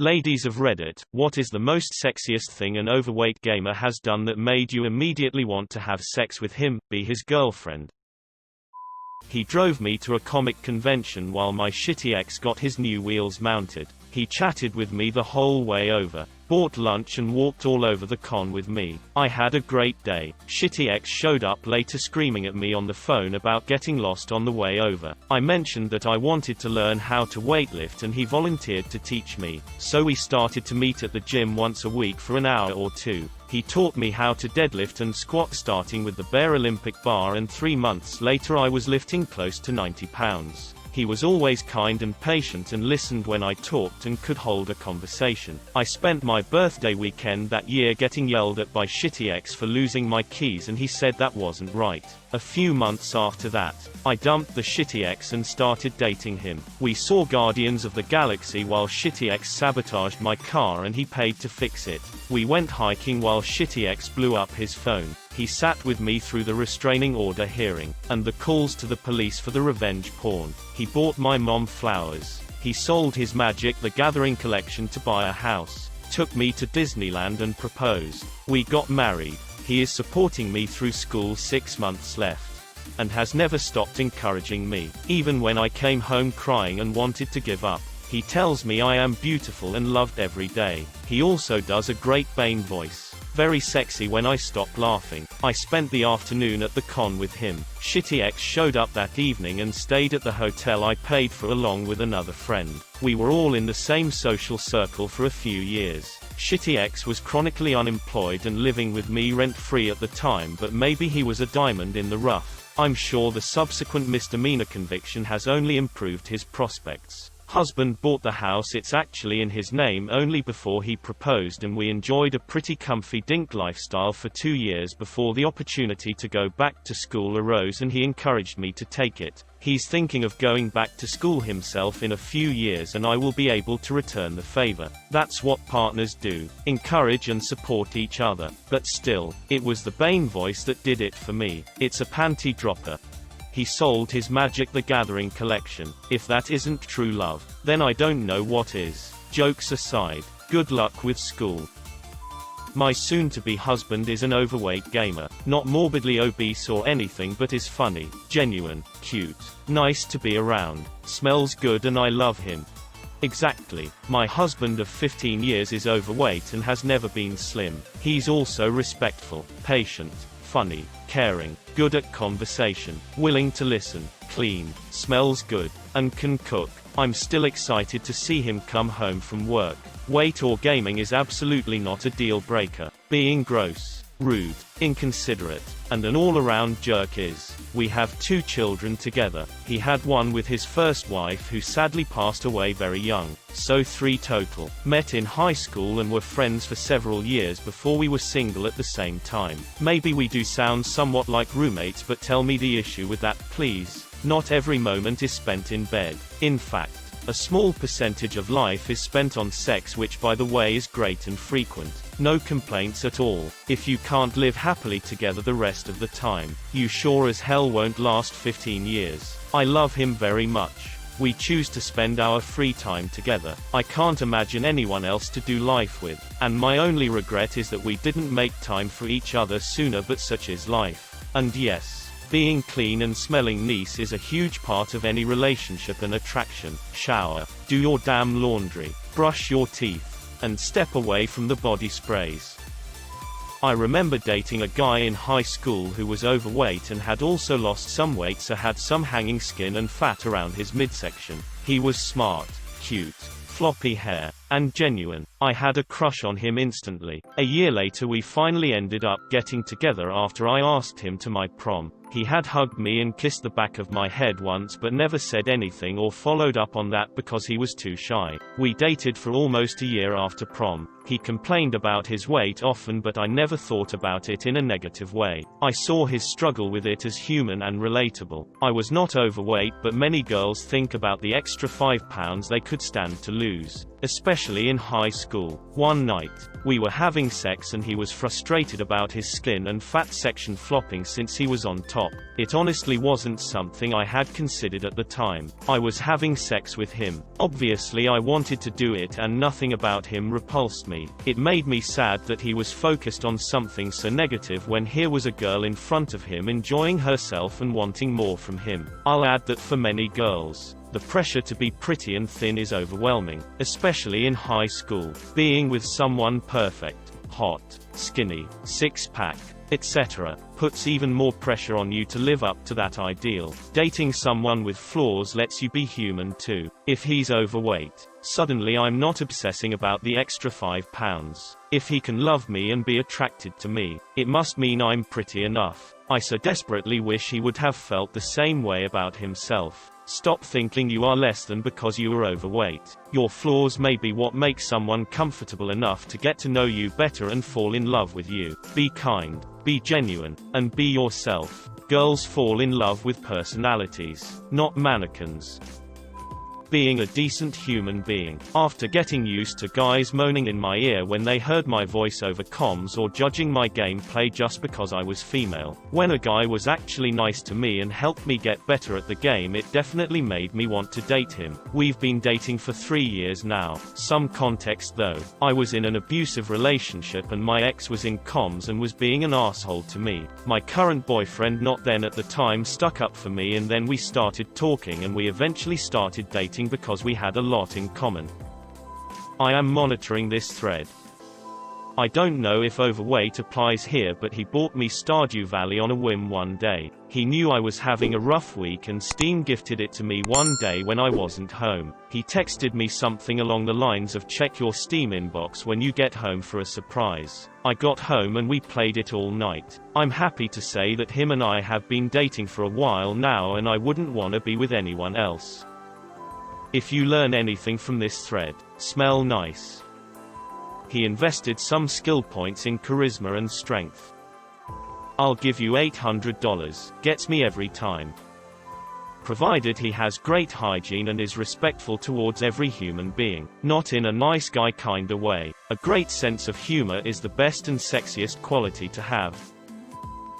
Ladies of Reddit, what is the most sexiest thing an overweight gamer has done that made you immediately want to have sex with him, be his girlfriend? He drove me to a comic convention while my shitty ex got his new wheels mounted. He chatted with me the whole way over, bought lunch and walked all over the con with me. I had a great day. Shitty ex showed up later screaming at me on the phone about getting lost on the way over. I mentioned that I wanted to learn how to weightlift and he volunteered to teach me. So we started to meet at the gym once a week for an hour or two. He taught me how to deadlift and squat starting with the bare Olympic bar, and 3 months later I was lifting close to 90 pounds. He was always kind and patient and listened when I talked and could hold a conversation. I spent my birthday weekend that year getting yelled at by shitty ex for losing my keys and he said that wasn't right. A few months after that, I dumped the shitty ex and started dating him. We saw Guardians of the Galaxy while shitty ex sabotaged my car and he paid to fix it. We went hiking while shitty ex blew up his phone. He sat with me through the restraining order hearing, and the calls to the police for the revenge porn. He bought my mom flowers. He sold his Magic the Gathering collection to buy a house. Took me to Disneyland and proposed. We got married. He is supporting me through school, 6 months left. And has never stopped encouraging me, even when I came home crying and wanted to give up. He tells me I am beautiful and loved every day. He also does a great Bane voice. Very sexy when I stop laughing. I spent the afternoon at the con with him. Shitty ex showed up that evening and stayed at the hotel I paid for along with another friend. We were all in the same social circle for a few years. Shitty ex was chronically unemployed and living with me rent-free at the time, but maybe he was a diamond in the rough. I'm sure the subsequent misdemeanor conviction has only improved his prospects. Husband bought the house, it's actually in his name, only before he proposed, and we enjoyed a pretty comfy dink lifestyle for 2 years before the opportunity to go back to school arose and he encouraged me to take it. He's thinking of going back to school himself in a few years and I will be able to return the favor. That's what partners do. Encourage and support each other. But still, it was the Bane voice that did it for me. It's a panty dropper. He sold his Magic the Gathering collection. If that isn't true love, then I don't know what is. Jokes aside, good luck with school. My soon-to-be husband is an overweight gamer. Not morbidly obese or anything, but is funny, genuine, cute, nice to be around, smells good, and I love him. Exactly. My husband of 15 years is overweight and has never been slim. He's also respectful, patient, funny, caring, good at conversation, willing to listen, clean, smells good, and can cook. I'm still excited to see him come home from work. Weight or gaming is absolutely not a deal breaker. Being gross, rude, inconsiderate, and an all-around jerk is. We have 2 children together. He had one with his first wife who sadly passed away very young, so 3 total. Met in high school and were friends for several years before we were single at the same time. Maybe we do sound somewhat like roommates, but tell me the issue with that, please. Not every moment is spent in bed. In fact, a small percentage of life is spent on sex, which by the way is great and frequent. No complaints at all. If you can't live happily together the rest of the time, you sure as hell won't last 15 years. I love him very much. We choose to spend our free time together. I can't imagine anyone else to do life with, and my only regret is that we didn't make time for each other sooner, but such is life. And yes, being clean and smelling nice is a huge part of any relationship and attraction. Shower, do your damn laundry, brush your teeth, and step away from the body sprays. I remember dating a guy in high school who was overweight and had also lost some weight, so had some hanging skin and fat around his midsection. He was smart, cute, floppy hair, and genuine. I had a crush on him instantly. A year later we finally ended up getting together after I asked him to my prom. He had hugged me and kissed the back of my head once, but never said anything or followed up on that because he was too shy. We dated for almost a year after prom. He complained about his weight often, but I never thought about it in a negative way. I saw his struggle with it as human and relatable. I was not overweight, but many girls think about the extra 5 pounds they could stand to lose. especially in high school. One night, we were having sex and he was frustrated about his skin and fat section flopping since he was on top. It honestly wasn't something I had considered at the time. I was having sex with him. Obviously I wanted to do it and nothing about him repulsed me. It made me sad that he was focused on something so negative when here was a girl in front of him enjoying herself and wanting more from him. I'll add that for many girls, the pressure to be pretty and thin is overwhelming, especially in high school. Being with someone perfect, hot, skinny, six-pack, etc., puts even more pressure on you to live up to that ideal. Dating someone with flaws lets you be human too. If he's overweight, suddenly I'm not obsessing about the extra 5 pounds. If he can love me and be attracted to me, it must mean I'm pretty enough. I so desperately wish he would have felt the same way about himself. Stop thinking you are less than because you are overweight. Your flaws may be what makes someone comfortable enough to get to know you better and fall in love with you. Be kind, be genuine, and be yourself. Girls fall in love with personalities, not mannequins. Being a decent human being. After getting used to guys moaning in my ear when they heard my voice over comms or judging my gameplay just because I was female, when a guy was actually nice to me and helped me get better at the game, it definitely made me want to date him. We've been dating for 3 years now. Some context though. I was in an abusive relationship and my ex was in comms and was being an asshole to me. My current boyfriend, not then at the time, stuck up for me and then we started talking and we eventually started dating because we had a lot in common. I am monitoring this thread. I don't know if overweight applies here, but he bought me Stardew Valley on a whim one day. He knew I was having a rough week and Steam gifted it to me one day when I wasn't home. He texted me something along the lines of check your Steam inbox when you get home for a surprise. I got home and we played it all night. I'm happy to say that him and I have been dating for a while now and I wouldn't want to be with anyone else. If you learn anything from this thread, smell nice. He invested some skill points in charisma and strength. I'll give you $800. Gets me every time. Provided he has great hygiene and is respectful towards every human being. Not in a nice guy kinda way. A great sense of humor is the best and sexiest quality to have.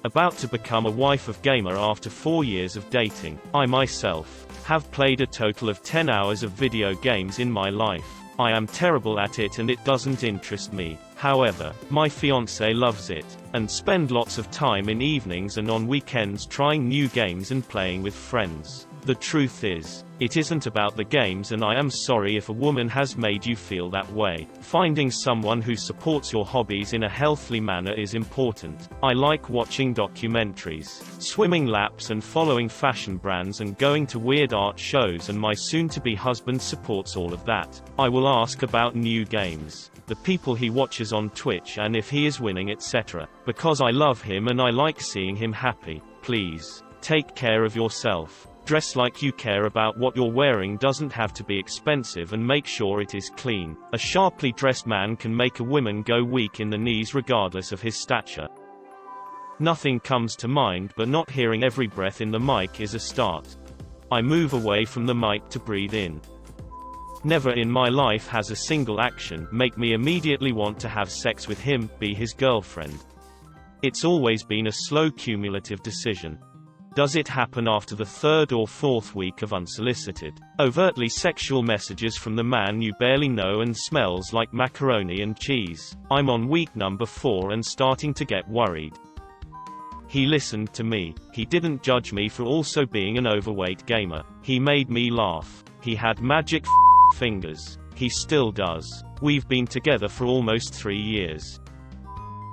About to become a wife of gamer after 4 years of dating. I myself have played a total of 10 hours of video games in my life. I am terrible at it and it doesn't interest me. However, my fiancé loves it, and spend lots of time in evenings and on weekends trying new games and playing with friends. The truth is, it isn't about the games, and I am sorry if a woman has made you feel that way. Finding someone who supports your hobbies in a healthy manner is important. I like watching documentaries, swimming laps and following fashion brands and going to weird art shows, and my soon-to-be husband supports all of that. I will ask about new games, the people he watches on Twitch and if he is winning, etc. Because I love him and I like seeing him happy. Please, take care of yourself. Dress like you care about what you're wearing, doesn't have to be expensive, and make sure it is clean. A sharply dressed man can make a woman go weak in the knees regardless of his stature. Nothing comes to mind, but not hearing every breath in the mic is a start. I move away from the mic to breathe in. Never in my life has a single action make me immediately want to have sex with him, be his girlfriend. It's always been a slow cumulative decision. Does it happen after the 3rd or 4th week of unsolicited, overtly sexual messages from the man you barely know and smells like macaroni and cheese? I'm on week number 4 and starting to get worried. He listened to me. He didn't judge me for also being an overweight gamer. He made me laugh. He had magic fingers. He still does. We've been together for almost 3 years.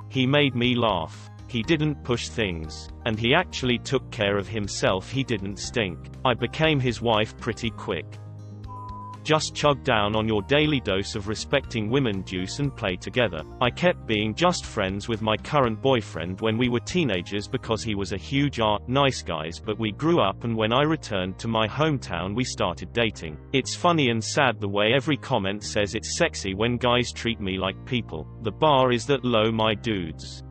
He made me laugh. He didn't push things. And he actually took care of himself. He didn't stink. I became his wife pretty quick. Just chug down on your daily dose of respecting women juice and play together. I kept being just friends with my current boyfriend when we were teenagers because he was a huge nice guys, but we grew up and when I returned to my hometown we started dating. It's funny and sad the way every comment says it's sexy when guys treat me like people. The bar is that low, my dudes.